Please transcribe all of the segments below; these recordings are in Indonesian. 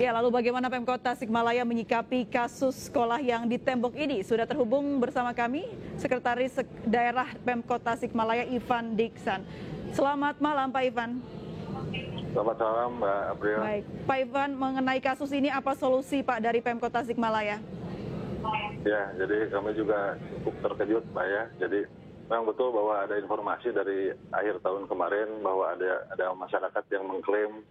Ya, lalu bagaimana Pemkot Tasikmalaya menyikapi kasus sekolah yang ditembok ini? Sudah terhubung bersama kami Sekretaris Daerah Pemkot Tasikmalaya Ivan Diksan. Selamat malam Pak Ivan. Selamat malam Mbak April. Baik, Pak Ivan, mengenai kasus ini apa solusi Pak dari Pemkot Tasikmalaya? Ya, jadi kami juga cukup terkejut Mbak ya. Jadi memang betul bahwa ada informasi dari akhir tahun kemarin bahwa ada masyarakat yang mengklaim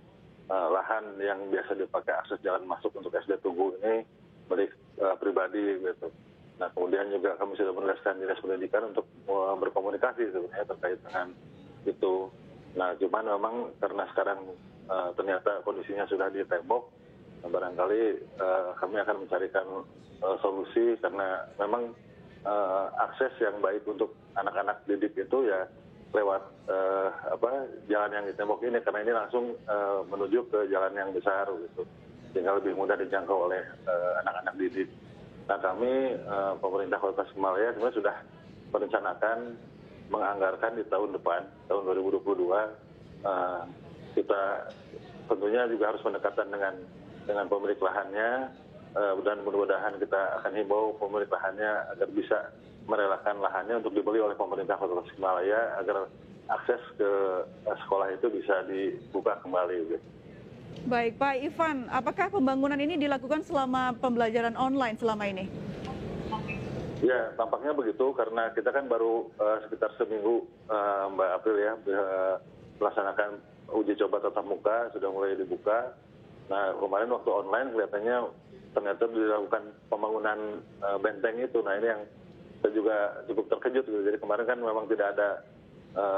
lahan yang biasa dipakai akses jalan masuk untuk SD Tugu ini milik pribadi gitu. Nah kemudian juga kami sudah menugaskan Dinas Pendidikan untuk berkomunikasi sebenarnya terkait dengan itu. Nah cuman memang karena sekarang ternyata kondisinya sudah ditembok, barangkali kami akan mencarikan solusi karena memang akses yang baik untuk anak-anak didik itu ya lewat jalan yang ditembok ini, karena ini langsung menuju ke jalan yang besar gitu, sehingga lebih mudah dijangkau oleh anak-anak didik. Nah kami pemerintah Kota Tasikmalaya sebenarnya sudah merencanakan menganggarkan di tahun depan, tahun 2022 kita tentunya juga harus pendekatan dengan pemilik lahannya, dan mudah-mudahan kita akan himbau pemilik lahannya agar bisa merelakan lahannya untuk dibeli oleh pemerintah Kota Tasikmalaya agar akses ke sekolah itu bisa dibuka kembali. Gitu. Baik, Pak Ivan, apakah pembangunan ini dilakukan selama pembelajaran online selama ini? Ya, tampaknya begitu karena kita kan baru sekitar seminggu Mbak April ya melaksanakan uji coba tatap muka, sudah mulai dibuka. Nah kemarin waktu online kelihatannya ternyata dilakukan pembangunan benteng itu. Nah ini yang saya juga cukup terkejut gitu. Jadi kemarin kan memang tidak ada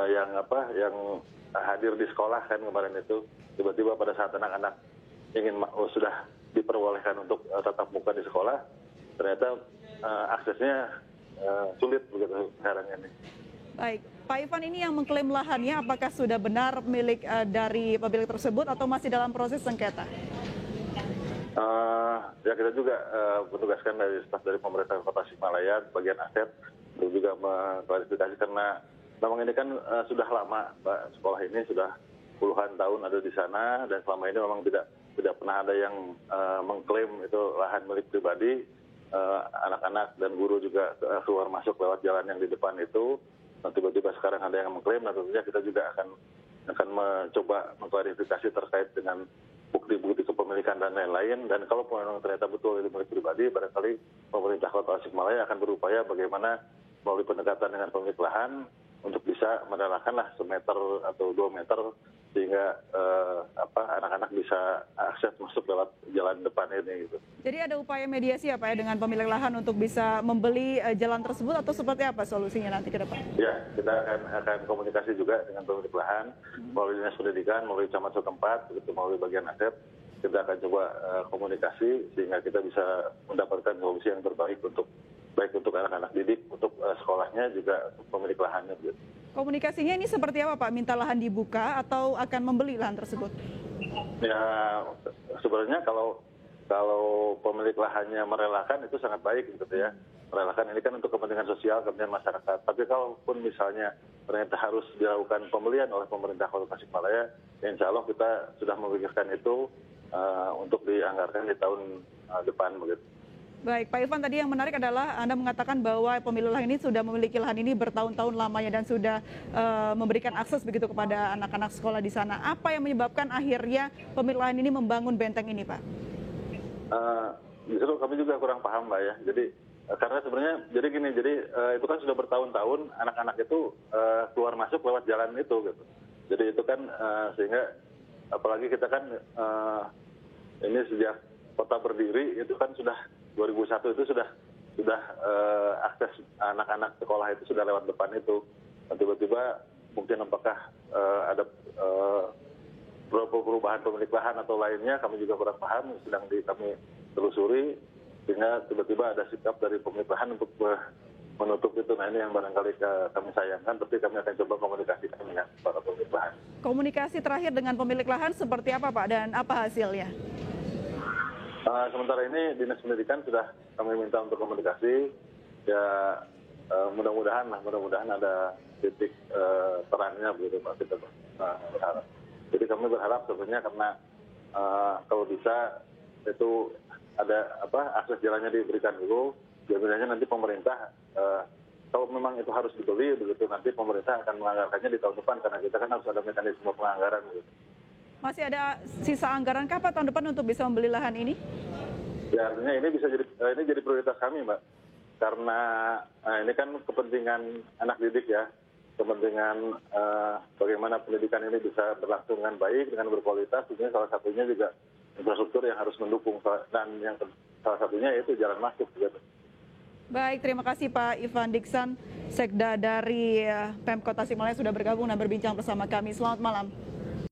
yang hadir di sekolah kan kemarin itu. Tiba-tiba pada saat anak-anak sudah diperbolehkan untuk tatap muka di sekolah, ternyata aksesnya sulit begitu sekarang ini. Baik, Pak Ivan, ini yang mengklaim lahannya apakah sudah benar milik dari pemilik tersebut atau masih dalam proses sengketa? Ya kita juga menugaskan dari staf dari pemerintah Kota Tasikmalaya bagian aset untuk juga mengklarifikasi karena memang ini kan sudah lama Mbak, sekolah ini sudah puluhan tahun ada di sana dan selama ini memang tidak pernah ada yang mengklaim itu lahan milik pribadi. Anak-anak dan guru juga keluar masuk lewat jalan yang di depan itu. Nah, tiba-tiba sekarang ada yang mengklaim, nah tentunya kita juga akan mencoba mengklarifikasi terkait dengan bukti-bukti kepemilikan dan lain-lain. Dan kalau memang ternyata betul itu milik pribadi, barangkali pemerintah Kota Tasikmalaya akan berupaya bagaimana melalui pendekatan dengan pemilik lahan untuk bisa merelakanlah semeter atau 2 meter sehingga anak-anak bisa akses masuk lewat jalan depan ini. Gitu. Jadi ada upaya mediasi ya Pak ya dengan pemilik lahan untuk bisa membeli jalan tersebut atau seperti apa solusinya nanti ke depan? Ya, kita akan komunikasi juga dengan pemilik lahan melalui Dinas Pendidikan, melalui camat setempat, begitu melalui bagian aset. Kita akan coba komunikasi sehingga kita bisa mendapatkan solusi yang terbaik baik untuk anak-anak didik, untuk sekolahnya juga untuk pemilik lahannya. Gitu. Komunikasinya ini seperti apa Pak? Minta lahan dibuka atau akan membeli lahan tersebut? Ya, sebenarnya kalau pemilik lahannya merelakan itu sangat baik gitu ya. Merelakan ini kan untuk kepentingan sosial, kepentingan masyarakat. Tapi kalaupun misalnya ternyata harus dilakukan pembelian oleh pemerintah Kota Tasikmalaya, ya insya Allah kita sudah memikirkan itu untuk dianggarkan di tahun depan begitu. Baik, Pak Ivan, tadi yang menarik adalah Anda mengatakan bahwa pemilik lahan ini sudah memiliki lahan ini bertahun-tahun lamanya dan sudah memberikan akses begitu kepada anak-anak sekolah di sana. Apa yang menyebabkan akhirnya pemilik lahan ini membangun benteng ini, Pak? Justru kami juga kurang paham, Mbak ya. Jadi karena sebenarnya jadi itu kan sudah bertahun-tahun anak-anak itu keluar masuk lewat jalan itu gitu. Jadi itu kan sehingga apalagi kita kan ini sejak kota berdiri itu kan sudah 2001 itu sudah akses anak-anak sekolah itu sudah lewat depan itu. Dan tiba-tiba mungkin apakah ada perubahan pemilik lahan atau lainnya, kami juga kurang paham, sedang kami telusuri, sehingga tiba-tiba ada sikap dari pemilik lahan untuk menutup itu. Nah ini yang barangkali kami sayangkan, tapi kami akan coba komunikasikan dengan para pemilik lahan. Komunikasi terakhir dengan pemilik lahan seperti apa Pak dan apa hasilnya? Sementara ini Dinas Pendidikan sudah kami minta untuk komunikasi, ya mudah-mudahan ada titik terangnya begitu Pak, kita berharap. Jadi kami berharap sebenarnya karena kalau bisa itu ada akses jalannya diberikan dulu, jaminannya nanti pemerintah kalau memang itu harus dibeli begitu, nanti pemerintah akan menganggarkannya di tahun depan karena kita kan harus ada mekanisme penganggaran gitu. Masih ada sisa anggaran kapan tahun depan untuk bisa membeli lahan ini? Ya, artinya ini bisa jadi prioritas kami, Mbak. Karena ini kan kepentingan anak didik ya, kepentingan bagaimana pendidikan ini bisa berlangsung dengan baik, dengan berkualitas. Tentunya salah satunya juga infrastruktur yang harus mendukung, dan yang salah satunya yaitu jalan masuk. Gitu. Baik, terima kasih Pak Ivan Diksan, Sekda dari Pemkot Tasikmalaya sudah bergabung dan berbincang bersama kami. Selamat malam.